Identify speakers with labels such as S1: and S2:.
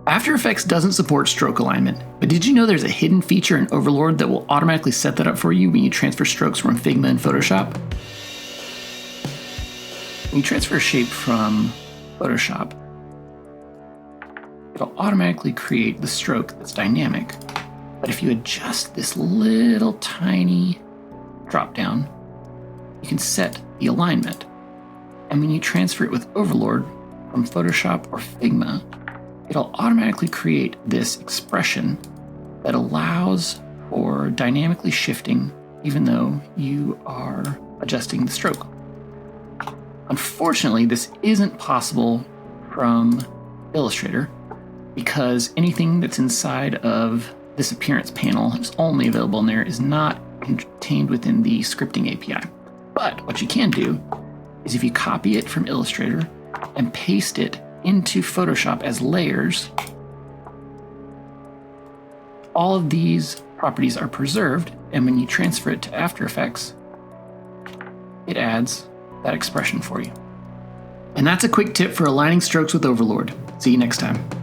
S1: After Effects doesn't support stroke alignment, but did you know there's a hidden feature in Overlord that will automatically set that up for you when you transfer strokes from Figma and Photoshop? When you transfer a shape from Photoshop, it'll automatically create the stroke that's dynamic. But if you adjust this little tiny drop down, you can set the alignment. And when you transfer it with Overlord from Photoshop or Figma, it'll automatically create this expression that allows for dynamically shifting even though you are adjusting the stroke. Unfortunately, this isn't possible from Illustrator because anything that's inside of this appearance panel is only available in there, is not contained within the scripting API. But what you can do is if you copy it from Illustrator and paste it into Photoshop as layers, all of these properties are preserved, and when you transfer it to After Effects, it adds that expression for you. And that's a quick tip for aligning strokes with Overlord. See you next time.